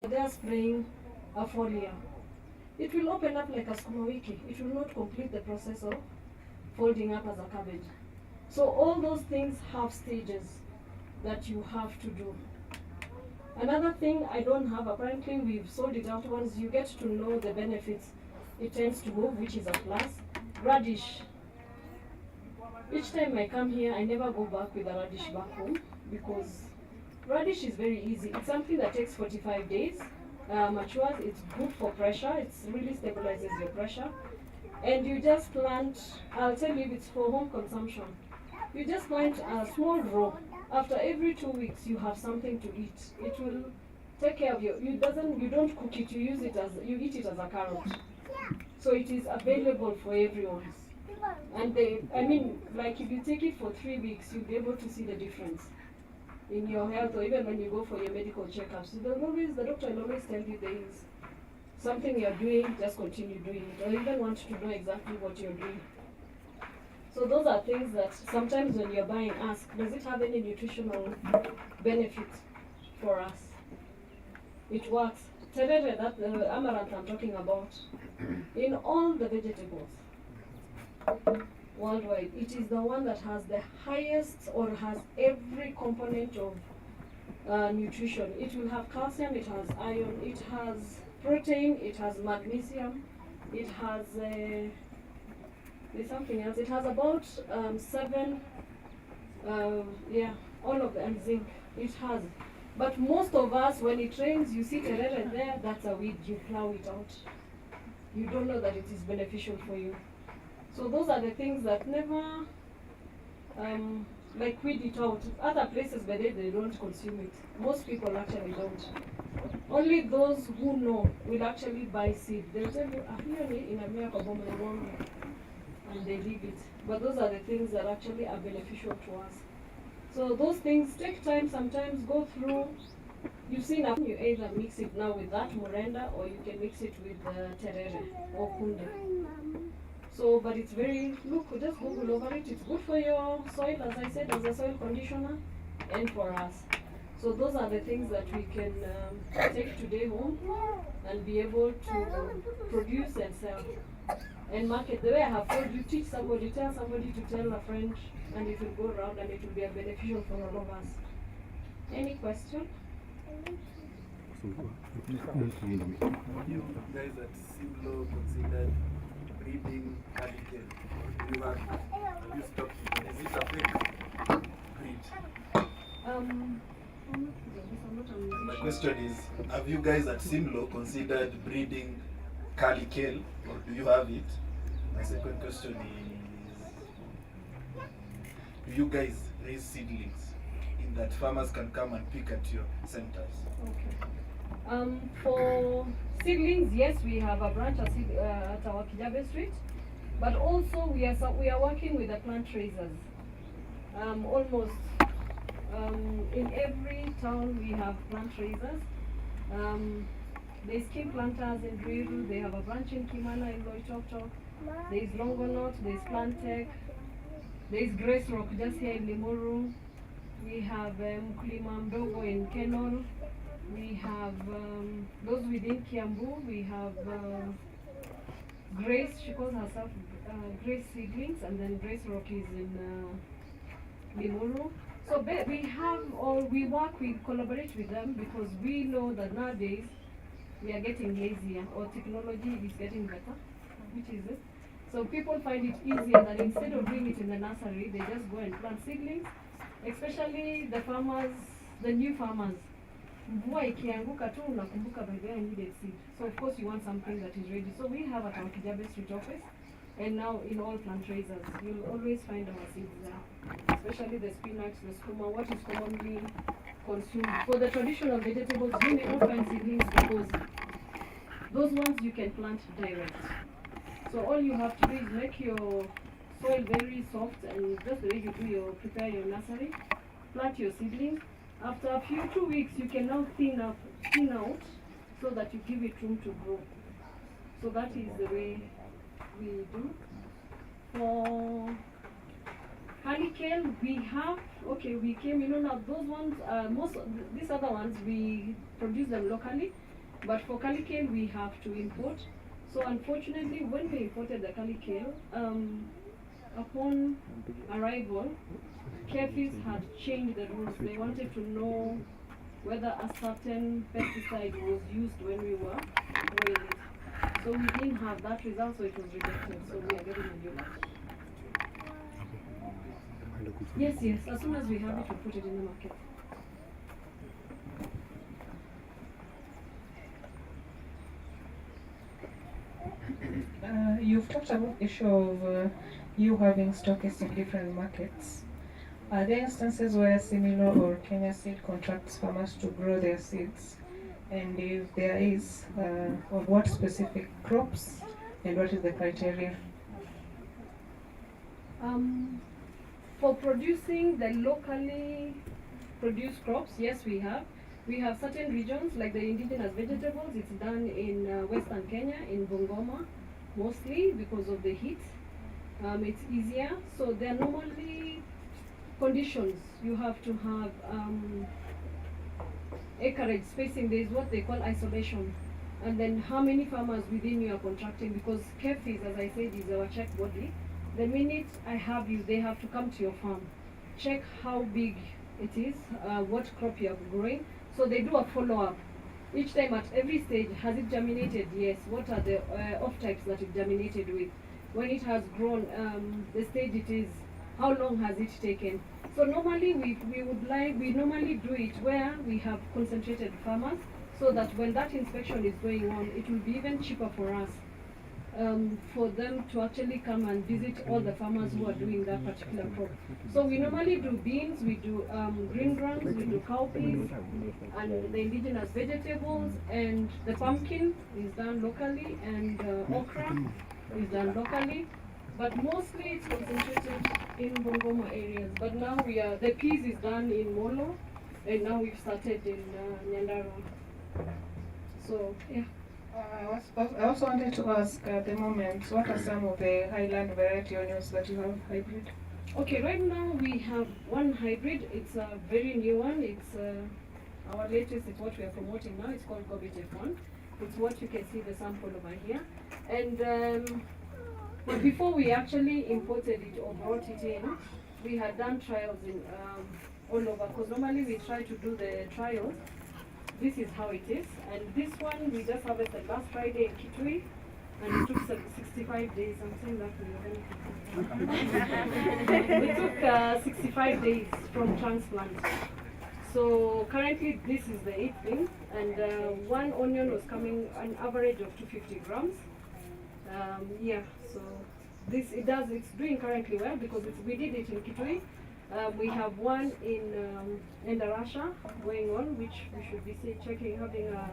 they are spraying a foliar. It will open up like a sukuma wiki. It will not complete the process of folding up as a cabbage. So all those things have stages that you have to do. Another thing I don't have, apparently we've sold it out. Once you get to know the benefits, it tends to move, which is a plus. Radish. Each time I come here, I never go back with a radish back home because radish is very easy. It's something that takes 45 days. Matures, it's good for pressure. It really stabilizes your pressure. And you just plant, I'll tell you if it's for home consumption. You just plant a small row. After every 2 weeks, you have something to eat. It will take care of you. You don't cook it. You eat it as a carrot. So it is available for everyone. And like if you take it for 3 weeks, you'll be able to see the difference in your health, or even when you go for your medical checkups. The doctor will always tell you there is something you're doing, just continue doing it, or even want to know exactly what you're doing. So those are things that sometimes when you're buying, ask, does it have any nutritional benefit for us? It works. Terere, that the amaranth I'm talking about, in all the vegetables worldwide, it is the one that has the highest or has every component of nutrition. It will have calcium, it has iron, it has protein, it has magnesium, it has there's something else. It has about 7, all of them, zinc. It has. But most of us, when it rains, you see terere there, that's a weed, you plow it out. You don't know that it is beneficial for you. So those are the things that never, like weed it out. Other places by there, they don't consume it. Most people actually don't. Only those who know will actually buy seed. They'll tell you, here in America, and they leave it. But those are the things that actually are beneficial to us. So those things take time, sometimes go through. You've seen you either mix it now with that morenda, or you can mix it with terere or kunde. So, but it's very, just Google over it. It's good for your soil, as I said, as a soil conditioner, and for us. So those are the things that we can take today home and be able to produce and sell and market. The way I have told you, teach somebody, tell somebody to tell a friend, and it will go around and it will be beneficial for all of us. Any question? You guys at Simlo considered breeding hurricane? Have you stopped? Is it a fake breed? My question is, have you guys at Simlo considered breeding calical, or do you have it? My second question is, do you guys raise seedlings in that farmers can come and pick at your centers? Okay. For seedlings, yes, we have a branch at our Kijabe Street, but also we are working with the plant raisers. Almost in every town we have plant raisers. There's Kim Planters in Ruiru, they have a branch in Kimana in Loitoktok. There's Longonot, there's Plantech, there's Grace Rock just here in Limuru. We have Mkulima Mdogo in Kenol. We have those within Kiambu. We have Grace, she calls herself Grace Seedlings, and then Grace Rock is in Limuru. So we collaborate with them because we know that nowadays we are getting lazier, or technology is getting better, which is it. So people find it easier that instead of doing it in the nursery, they just go and plant seedlings, especially the farmers, the new farmers. Mvua ikianguka tu unakumbuka by the way I needed seed. So of course you want something that is ready. So we have at our Kijabe Street office, and now in all plant raisers, you'll always find our seeds there. Especially the spinach, the skuma, what is commonly consumed. For the traditional vegetables, you may not find seedlings because those ones you can plant direct. So all you have to do is make your soil very soft, and just the way you prepare your nursery, plant your seedlings. After a 2 weeks, you can now thin out so that you give it room to grow. So that is the way we do. For honeycomb, we came, now those ones, these other ones, we produce them locally. But for calicale, we have to import. So unfortunately, when we imported the calicale, upon arrival, KFIS had changed the rules. They wanted to know whether a certain pesticide was used when we were growing it. So we didn't have that result, so it was rejected. So we are getting a new batch. Yes, yes. As soon as we have it, we put it in the market. You've talked about the issue of you having stockists in different markets. Are there instances where Similo or Kenya Seed contracts farmers to grow their seeds? And if there is, of what specific crops and what is the criteria? For producing the locally produced crops, yes, we have. We have certain regions like the indigenous vegetables. It's done in Western Kenya, in Bungoma, mostly because of the heat. It's easier. So there are normally conditions. You have to have acreage spacing. There is what they call isolation. And then how many farmers within you are contracting, because KFIS, as I said, is our check body. The minute I have you, they have to come to your farm, check how big it is, what crop you are growing. So they do a follow-up. Each time at every stage, has it germinated? Yes. What are the off types that it germinated with? When it has grown, the stage it is, how long has it taken? So normally we normally do it where we have concentrated farmers, so that when that inspection is going on, it will be even cheaper for us. For them to actually come and visit all the farmers who are doing that particular crop. So we normally do beans, we do green grams, we do cowpeas, and the indigenous vegetables, and the pumpkin is done locally, and okra is done locally. But mostly it's concentrated in Bungoma areas. But now the peas is done in Molo, and now we've started in Nyandaro. So, yeah. I also wanted to ask at the moment, what are some of the highland variety onions that you have hybrid? Okay, right now we have one hybrid. It's a very new one. It's our latest. It's what we are promoting now. It's called Gobit F1. It's what you can see the sample over here. And but before we actually imported it or brought it in, we had done trials in all over. Because normally we try to do the trials. This is how it is, and this one we just harvested last Friday in Kitui, and it took 65 days. I'm saying that it took 65 days from transplant. So currently this is the 8th thing, and one onion was coming an average of 250 grams. Yeah, so it's doing currently well because we did it in Kitui. We have one in Endarasha going on, which we should be having a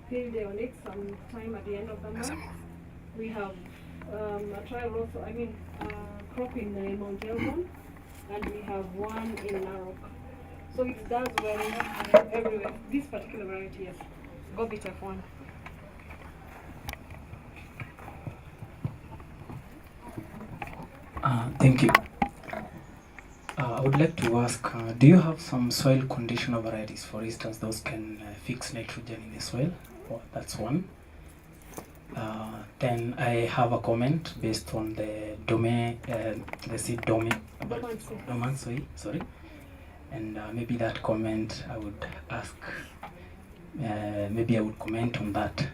field day on it sometime at the end of the month. We have a trial also, crop in Mount Elgon, and we have one in Narok. So it does well everywhere. This particular variety, yes. Gobit F1. Thank you. I would like to ask, do you have some soil conditioner varieties, for instance, those can fix nitrogen in the soil? Well, that's one. Then I have a comment based on the seed Domansoi, sorry. And maybe that comment I would ask, maybe I would comment on that,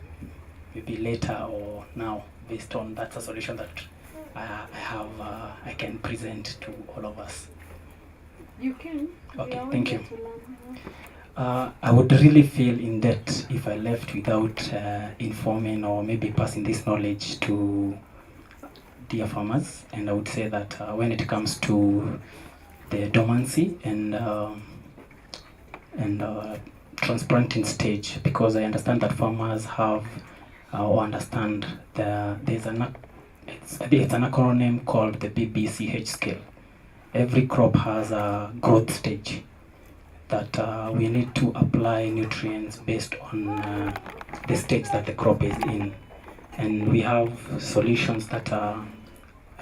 maybe later or now, based on that's a solution that I can present to all of us. You can. Okay, thank you. I would really feel in debt if I left without informing or maybe passing this knowledge to dear farmers. And I would say that when it comes to the dormancy and transplanting stage, because I understand that farmers have or understand it's an acronym called the BBCH scale. Every crop has a growth stage that we need to apply nutrients based on the stage that the crop is in. And we have solutions that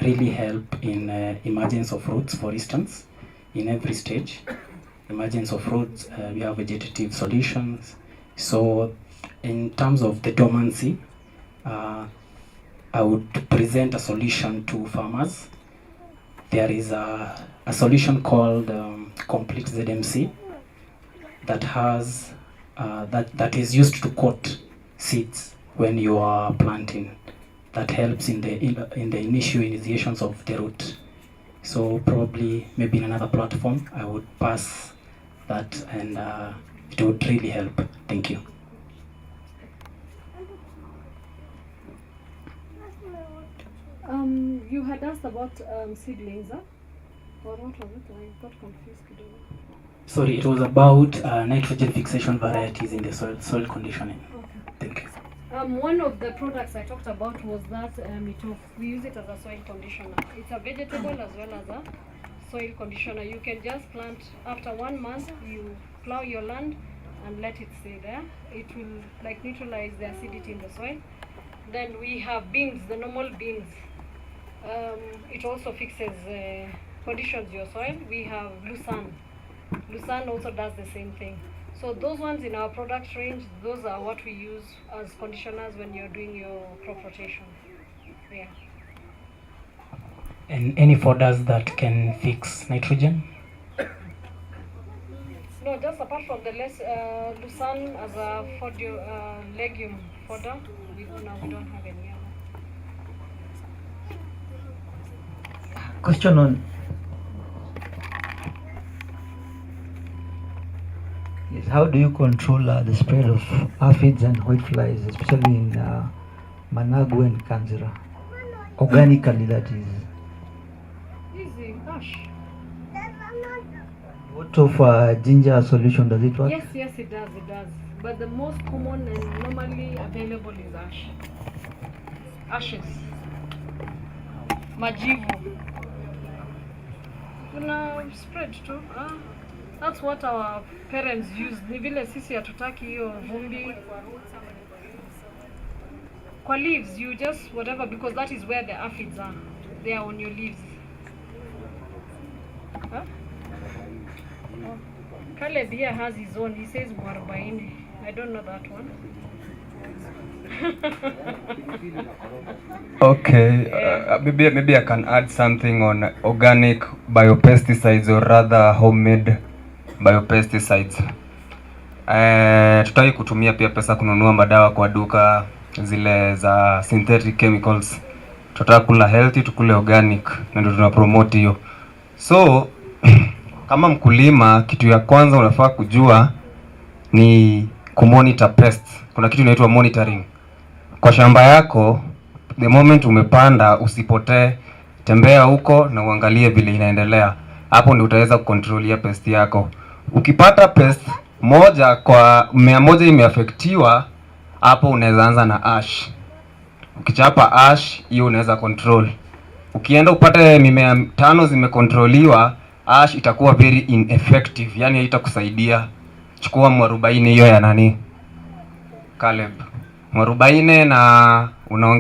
really help in emergence of roots, for instance, in every stage. Emergence of roots, we have vegetative solutions. So In terms of the dormancy, I would present a solution to farmers. There is a solution called Complete ZMC that has that is used to coat seeds when you are planting. That helps in the initial initiations of the root. So probably maybe in another platform I would pass that, and it would really help. Thank you. You had asked about seedlings, huh? Or what was it? I got confused. Sorry, it was about nitrogen fixation varieties in the soil conditioning. Okay. Thank you. One of the products I talked about was that we use it as a soil conditioner. It's a vegetable as well as a soil conditioner. You can just plant after 1 month, you plow your land and let it stay there. It will like neutralize the acidity in the soil. Then we have beans, the normal beans. It also fixes, conditions your soil. We have Lucerne. Lucerne also does the same thing. So those ones in our product range, those are what we use as conditioners when you're doing your crop rotation. Yeah. And any fodders that can fix nitrogen? No, just apart from the Lucerne as a legume fodder, we don't have any other. Question on is how do you control the spread of aphids and whiteflies, especially in Managu and Kanzira? Organically, that is. Easy, gosh. What of ginger solution, does it work? Yes, it does. But the most common and normally available is ash. Ashes. Majivu. Kuna spread too. That's what our parents used. Ni vile sisi hatutaki hiyo vumbi. Kwa leaves, you just whatever, because that is where the aphids are. They are on your leaves. Huh? Oh. Caleb here has his own. He says mwarobaini. I don't know that one. Okay, maybe I can add something on organic biopesticides, or rather homemade biopesticides. Tutaki kutumia pia pesa kununua madawa kwa duka zile za synthetic chemicals. Tutaka kula healthy, tukule organic, na ndio tunapromote hiyo. So kama mkulima, kitu ya kwanza unafaa kujua ni kumonitor pests. Kuna kitu inaitwa monitoring kwa shamba yako. The moment umepanda, usipotee, tembea huko na uangalie vile inaendelea. Hapo ndio utaweza kucontrolia pest yako. Ukipata pest moja kwa 100 imeaffectiwa, hapo unaweza anza na ash. Ukichapa ash, hiyo unaweza control. Ukienda upate mimea 5 zimekontroliwa, ash itakuwa very ineffective, yani haitakusaidia. Chukua mwarobaini hiyo ya nani? Caleb. Mwarobaini na unaongeza